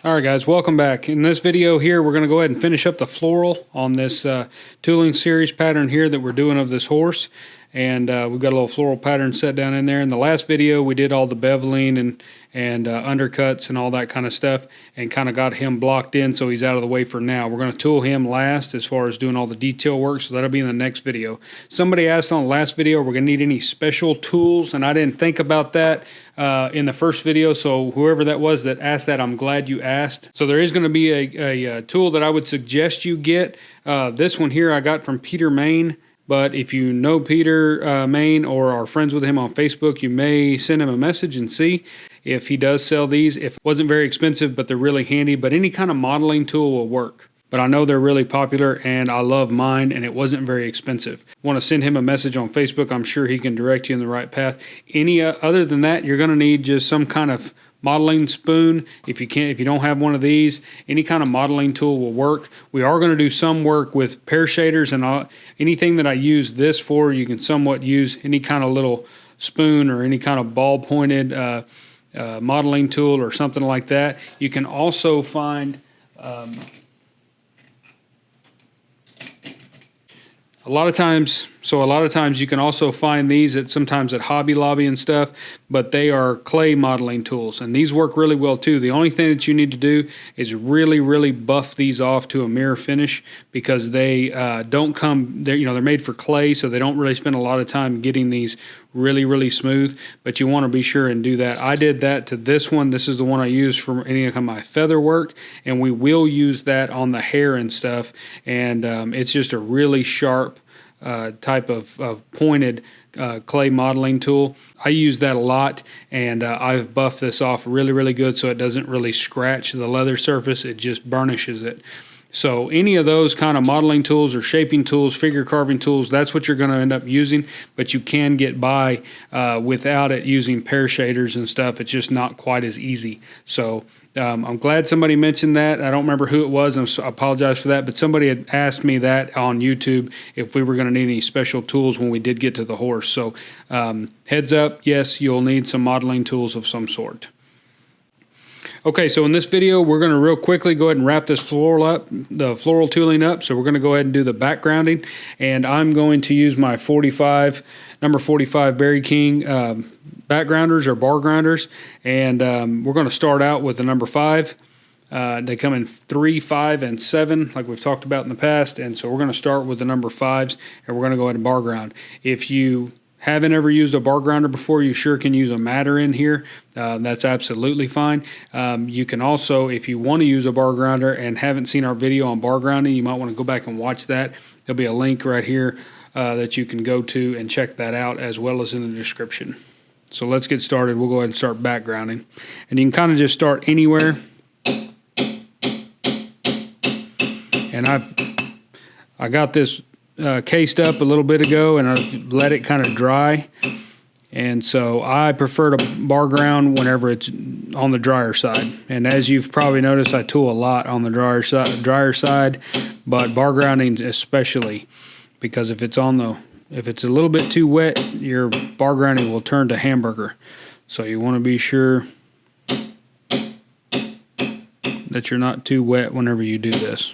Alright guys, welcome back. In this video here we're going to go ahead and finish up the floral on this tooling series pattern here that we're doing of this horse. And we've got a little floral pattern set down in there. In the last video we did all the beveling and undercuts and all that kind of stuff and kind of got him blocked in, so he's out of the way for now. We're going to tool him last as far as doing all the detail work, so that'll be in the next video. Somebody asked on the last video, we're going to need any special tools, and I didn't think about that in the first video, so whoever that was that asked that, I'm glad you asked. So there is going to be a tool that I would suggest you get. This one here I got from Peter Main. But if you know Peter Main or are friends with him on Facebook, you may send him a message and see if he does sell these. If it wasn't very expensive, but they're really handy, but any kind of modeling tool will work. But I know they're really popular and I love mine, and it wasn't very expensive. Want to send him a message on Facebook, I'm sure he can direct you in the right path. Any other than that, you're going to need just some kind of modeling spoon. If you don't have one of these, any kind of modeling tool will work. We are going to do some work with pear shaders, and anything that I use this for, you can somewhat use any kind of little spoon or any kind of ball pointed modeling tool or something like that. You can also find a lot of times you can also find these sometimes at Hobby Lobby and stuff, but they are clay modeling tools, and these work really well too. The only thing that you need to do is really buff these off to a mirror finish, because they don't come, they're made for clay, so they don't really spend a lot of time getting these really smooth, but you want to be sure and do that. I did that to this one. This is the one I use for any of my feather work, and we will use that on the hair and stuff, and it's just a really sharp type of pointed clay modeling tool. I use that a lot, and I've buffed this off really good so it doesn't really scratch the leather surface, it just burnishes it. So any of those kind of modeling tools or shaping tools, figure carving tools, that's what you're going to end up using, but you can get by without it using pear shaders and stuff. It's just not quite as easy. So I'm glad somebody mentioned that. I don't remember who it was, and I apologize for that, but somebody had asked me that on YouTube if we were going to need any special tools when we did get to the horse. So heads up, yes, you'll need some modeling tools of some sort. Okay, so in this video, we're going to real quickly go ahead and wrap this floral up, the floral tooling up. So we're going to go ahead and do the backgrounding, and I'm going to use my number 45 Berry King backgrounders or Bargrounders, and we're going to start out with the number 5. They come in 3, 5, and 7, like we've talked about in the past, and so we're going to start with the number 5s, and we're going to go ahead and bar ground. If you haven't ever used a bar grounder before, you sure can use a matter in here. That's absolutely fine. You can also, if you want to use a bar grounder and haven't seen our video on bar grounding, you might want to go back and watch that. There'll be a link right here that you can go to and check that out, as well as in the description. So let's get started. We'll go ahead and start backgrounding. And you can kind of just start anywhere. And I got this cased up a little bit ago, and I let it kind of dry, and so I prefer to bar ground whenever it's on the drier side. And as you've probably noticed, I tool a lot on the drier side, but bar grounding especially, because if it's a little bit too wet, your bar grounding will turn to hamburger. So you want to be sure that you're not too wet whenever you do this.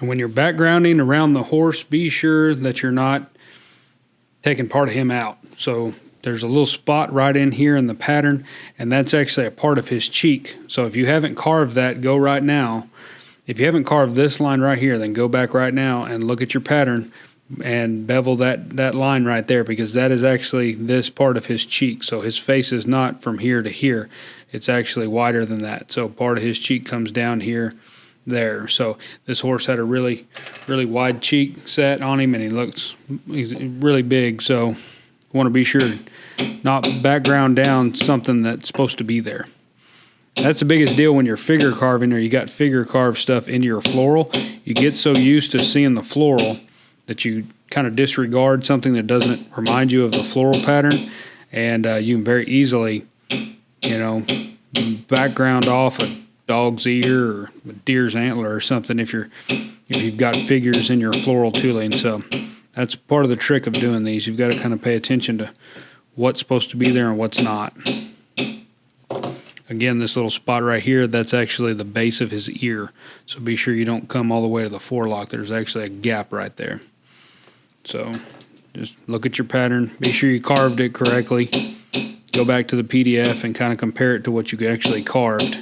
And when you're backgrounding around the horse, be sure that you're not taking part of him out. So there's a little spot right in here in the pattern, and that's actually a part of his cheek. So if you haven't carved that, go right now. If you haven't carved this line right here, then go back right now and look at your pattern. and bevel that line right there, because that is actually this part of his cheek. So his face is not from here to here. It's actually wider than that. So part of his cheek comes down here, there. So this horse had a really wide cheek set on him, and he's really big. So want to be sure to not background down something that's supposed to be there. That's the biggest deal when you're figure carving, or you got figure carved stuff into your floral. You get so used to seeing the floral that you kind of disregard something that doesn't remind you of the floral pattern, and you can very easily, background off a dog's ear or a deer's antler or something if you've got figures in your floral tooling. So that's part of the trick of doing these. You've got to kind of pay attention to what's supposed to be there and what's not. Again, this little spot right here, that's actually the base of his ear. So be sure you don't come all the way to the forelock. There's actually a gap right there. So just look at your pattern. Be sure you carved it correctly. Go back to the PDF and kind of compare it to what you actually carved.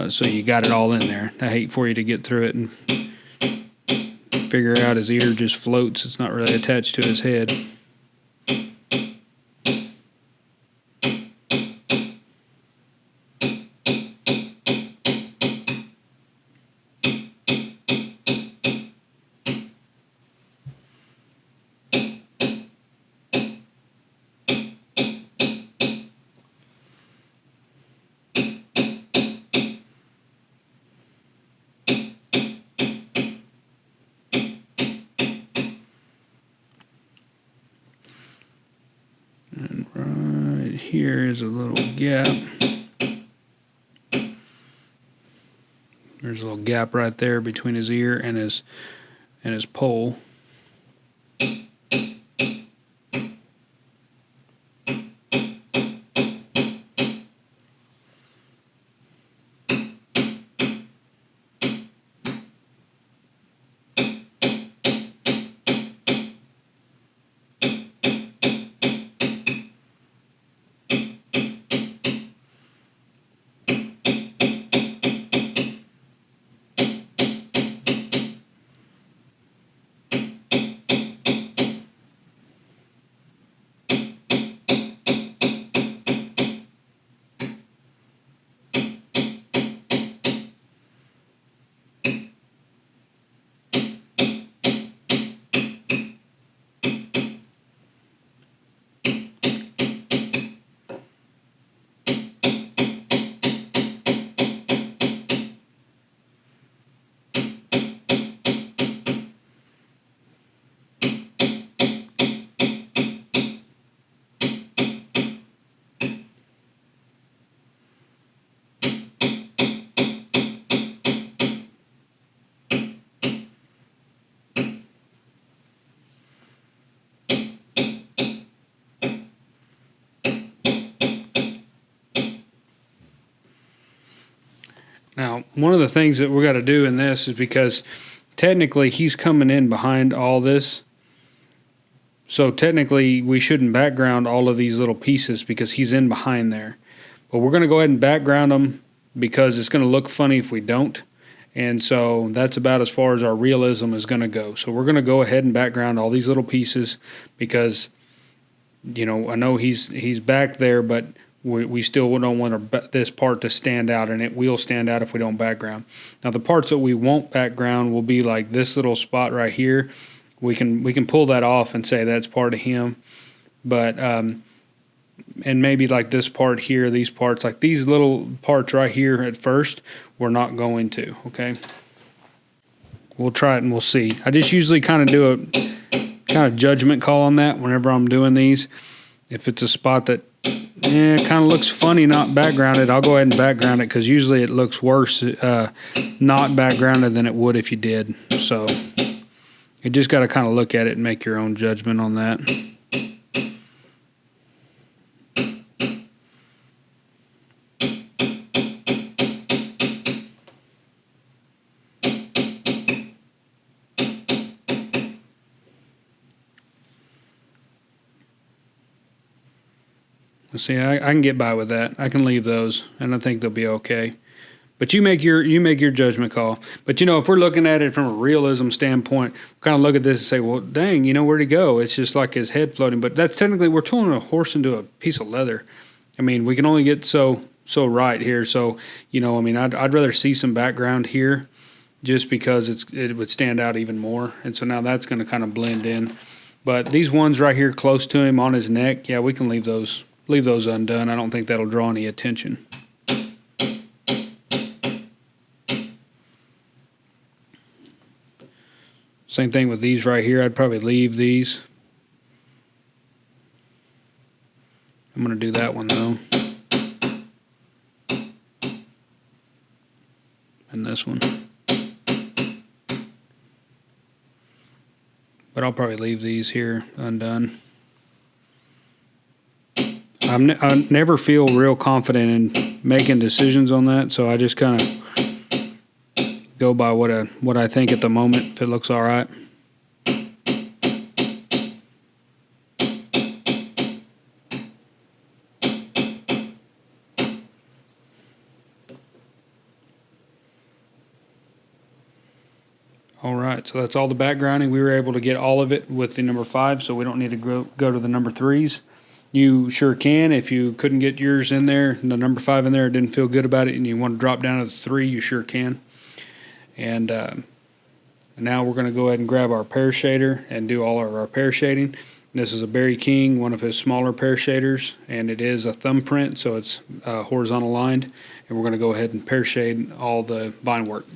So you got it all in there. I hate for you to get through it and figure out his ear just floats. It's not really attached to his head. And right here is a little gap. There's a little gap right there between his ear and his pole. Now, one of the things that we got to do in this is, because technically he's coming in behind all this, so technically we shouldn't background all of these little pieces because he's in behind there. But we're going to go ahead and background them because it's going to look funny if we don't. And so that's about as far as our realism is going to go. So we're going to go ahead and background all these little pieces because, I know he's back there, but we still don't want this part to stand out, and it will stand out if we don't background. Now the parts that we won't background will be like this little spot right here. We can pull that off and say that's part of him, but and maybe like this part here, these parts, like these little parts right here at first, we're not going to. Okay, we'll try it and we'll see. I just usually kind of do a kind of judgment call on that whenever I'm doing these. If it's a spot that it kind of looks funny not backgrounded, I'll go ahead and background it, because usually it looks worse not backgrounded than it would if you did. So you just got to kind of look at it and make your own judgment on that. See, I can get by with that. I can leave those, and I think they'll be okay. But you make your judgment call. But you know, if we're looking at it from a realism standpoint, kind of look at this and say, well, dang, you know, where'd he go? It's just like his head floating. But that's technically, we're tooling a horse into a piece of leather. I mean, we can only get so right here. So, you know, I mean, I'd rather see some background here just because it would stand out even more. And so now that's going to kind of blend in. But these ones right here close to him on his neck, yeah, we can leave those undone. I don't think that'll draw any attention. Same thing with these right here. I'd probably leave these. I'm going to do that one though. And this one. But I'll probably leave these here undone. I never feel real confident in making decisions on that, so I just kind of go by what I think at the moment, if it looks all right. All right, so that's all the backgrounding. We were able to get all of it with the number 5, so we don't need to go to the number 3s. You sure can. If you couldn't get yours in there, the number 5 in there, didn't feel good about it, and you want to drop down to the 3, you sure can. And now we're going to go ahead and grab our pear shader and do all of our pear shading. This is a Barry King, one of his smaller pear shaders, and it is a thumbprint, so it's horizontal lined. And we're going to go ahead and pear shade all the vine work.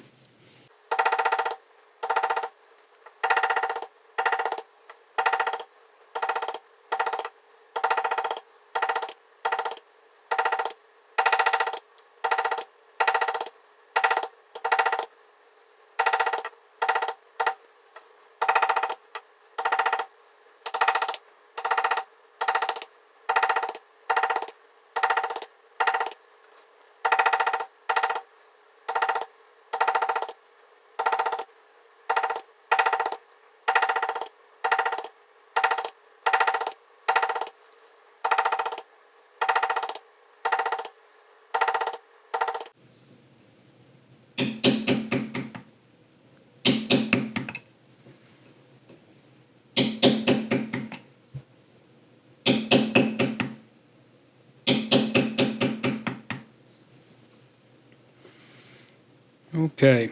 Okay,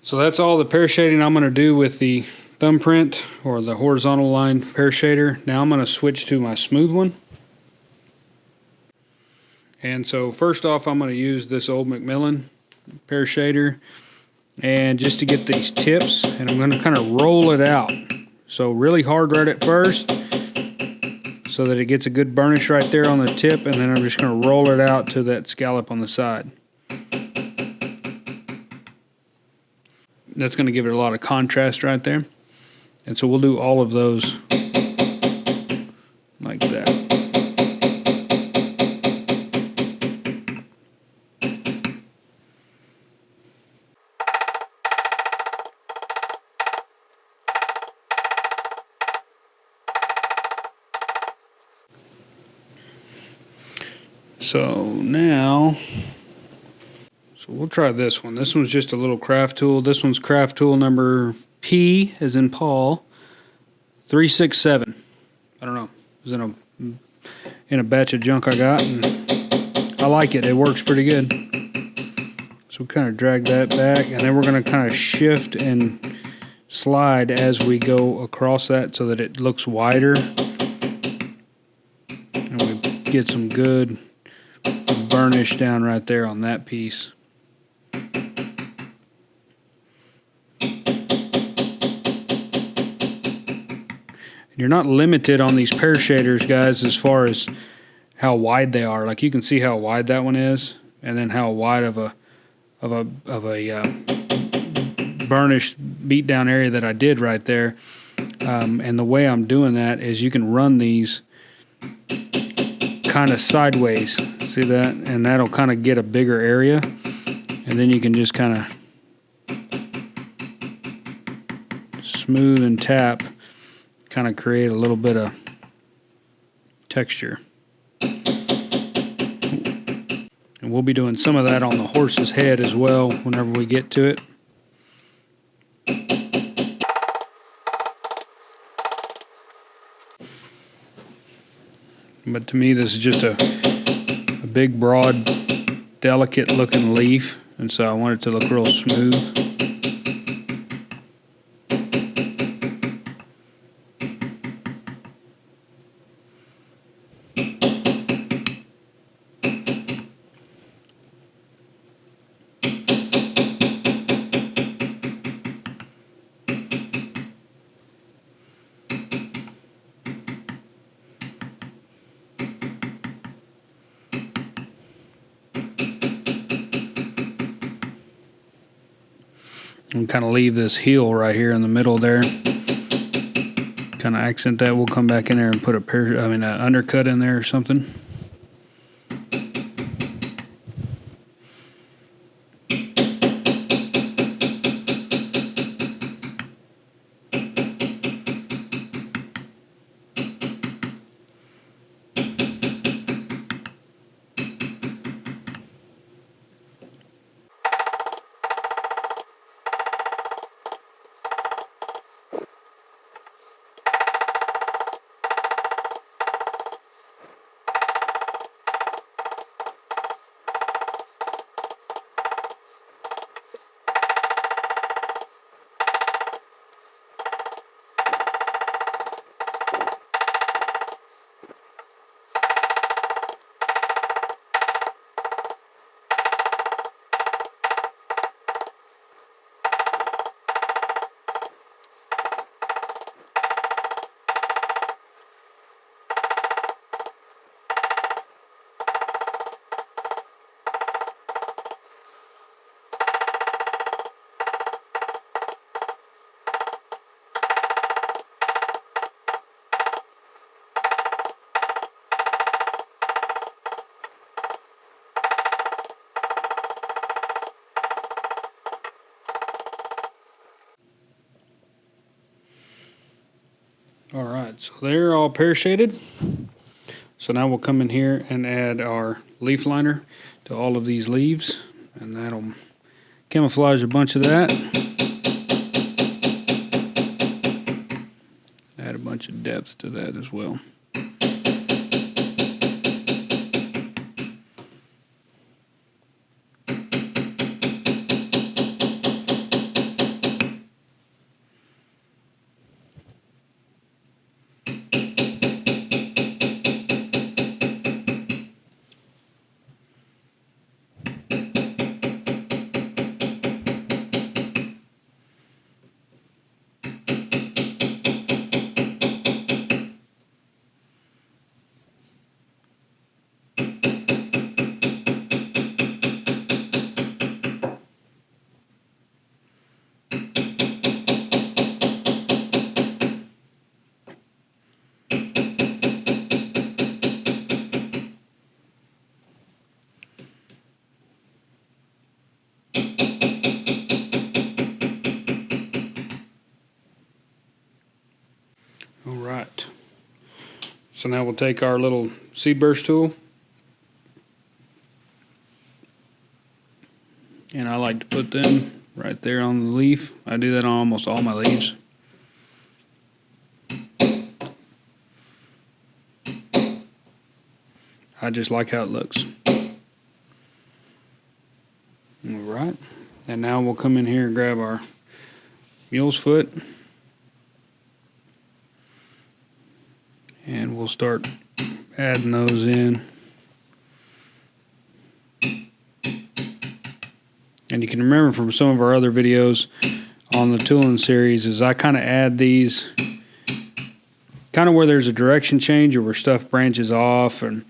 so that's all the pear shading I'm going to do with the thumbprint or the horizontal line pear shader. Now I'm going to switch to my smooth one. And so first off, I'm going to use this old Macmillan pear shader, and just to get these tips, and I'm going to kind of roll it out. So really hard right at first so that it gets a good burnish right there on the tip, and then I'm just going to roll it out to that scallop on the side. That's going to give it a lot of contrast right there. And so we'll do all of those like that. So now, we'll try this one. This one's just a little craft tool. This one's craft tool number P, as in Paul, 367. I don't know. It was in a batch of junk I got, and I like it. It works pretty good. So we kind of drag that back, and then we're going to kind of shift and slide as we go across that so that it looks wider, and we get some good burnish down right there on that piece. You're not limited on these pear shaders, guys, as far as how wide they are. Like, you can see how wide that one is, and then how wide of a burnished beat down area that I did right there. And the way I'm doing that is you can run these kind of sideways. See that? And that'll kind of get a bigger area, and then you can just kind of smooth and tap, kind of create a little bit of texture. And we'll be doing some of that on the horse's head as well whenever we get to it. But to me, this is just a big, broad, delicate looking leaf, and so I want it to look real smooth. And kind of leave this heel right here in the middle there. Kind of accent that. We'll come back in there and put an undercut in there or something. All right, so they're all pear shaded. So now we'll come in here and add our leaf liner to all of these leaves, and that'll camouflage a bunch of that. Add a bunch of depth to that as well. All right, so now we'll take our little seed burst tool, and I like to put them right there on the leaf. I do that on almost all my leaves. I just like how it looks. All right, and now we'll come in here and grab our mule's foot, and we'll start adding those in. And you can remember from some of our other videos on the tooling series is I kind of add these kind of where there's a direction change or where stuff branches off and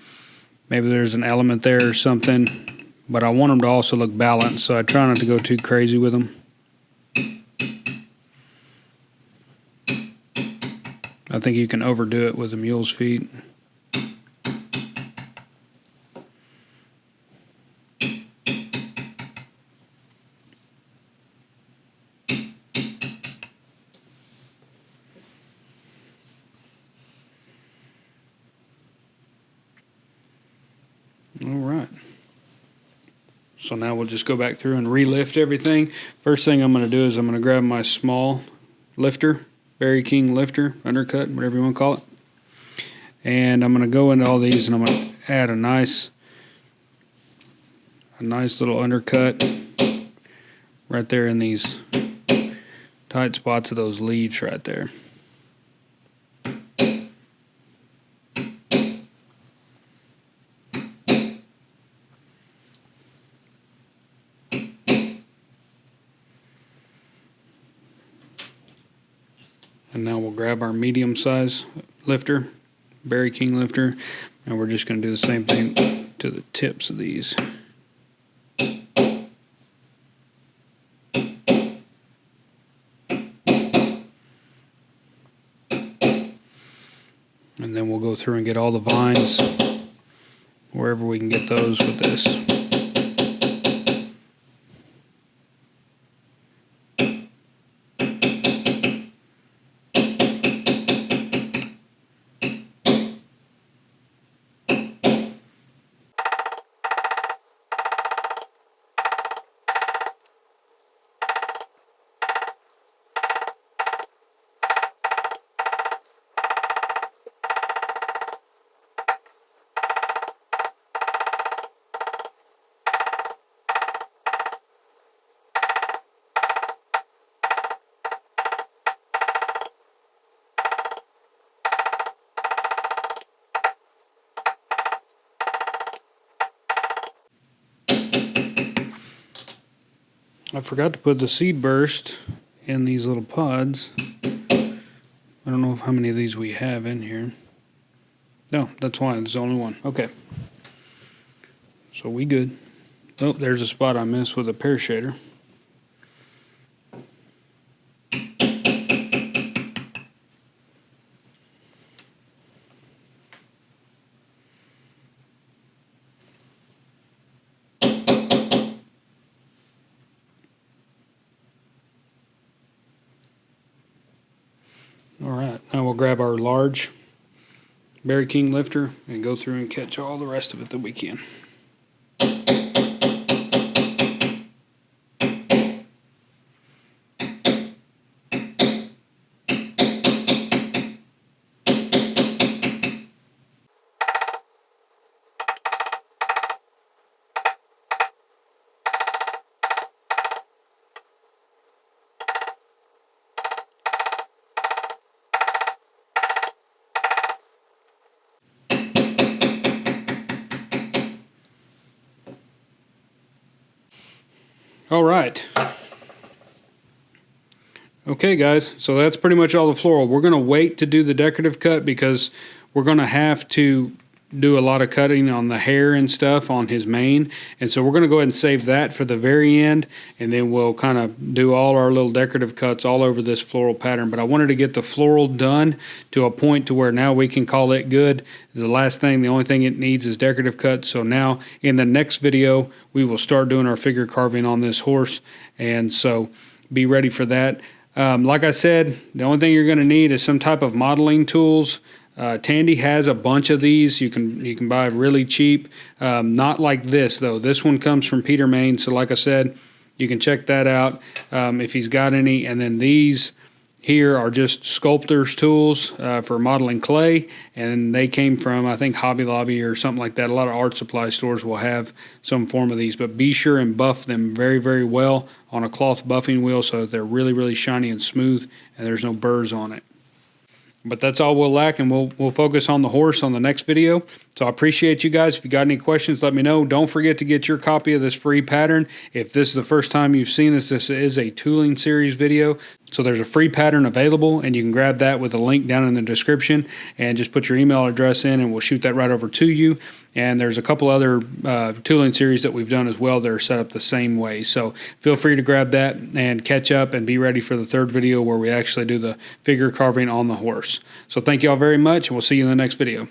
maybe there's an element there or something, but I want them to also look balanced, so I try not to go too crazy with them. I think you can overdo it with the mule's feet. All right. So now we'll just go back through and relift everything. First thing I'm going to do is I'm going to grab my small lifter, Berry King lifter, undercut, whatever you want to call it. And I'm going to go into all these and I'm going to add a nice little undercut right there in these tight spots of those leaves right there. And now we'll grab our medium size lifter, Berry King lifter, and we're just going to do the same thing to the tips of these. And then we'll go through and get all the vines wherever we can get those with this. I forgot to put the seed burst in these little pods. I don't know how many of these we have in here. No, that's why there's only one. Okay. So we good. Oh, there's a spot I missed with a pear shader. Alright, now we'll grab our large Berry King lifter and go through and catch all the rest of it that we can. All right. Okay, guys, so that's pretty much all the floral. We're going to wait to do the decorative cut because we're going to have to do a lot of cutting on the hair and stuff on his mane. And so we're going to go ahead and save that for the very end, and then we'll kind of do all our little decorative cuts all over this floral pattern. But I wanted to get the floral done to a point to where now we can call it good. The last thing, the only thing it needs is decorative cuts. So now in the next video, we will start doing our figure carving on this horse. And so be ready for that. Like I said, the only thing you're going to need is some type of modeling tools. Tandy has a bunch of these. You can buy really cheap. Not like this though. This one comes from Peter Main. So like I said, you can check that out if he's got any. And then these here are just sculptor's tools for modeling clay, and they came from, I think, Hobby Lobby or something like that. A lot of art supply stores will have some form of these, but be sure and buff them very, very well on a cloth buffing wheel so that they're really, really shiny and smooth and there's no burrs on it. But that's all we'll lack, and we'll focus on the horse on the next video. So I appreciate you guys. If you got any questions, let me know. Don't forget to get your copy of this free pattern. If this is the first time you've seen this is a tooling series video. So there's a free pattern available, and you can grab that with a link down in the description and just put your email address in, and we'll shoot that right over to you. And there's a couple other tooling series that we've done as well that are set up the same way. So feel free to grab that and catch up and be ready for the third video where we actually do the figure carving on the horse. So thank you all very much, and we'll see you in the next video.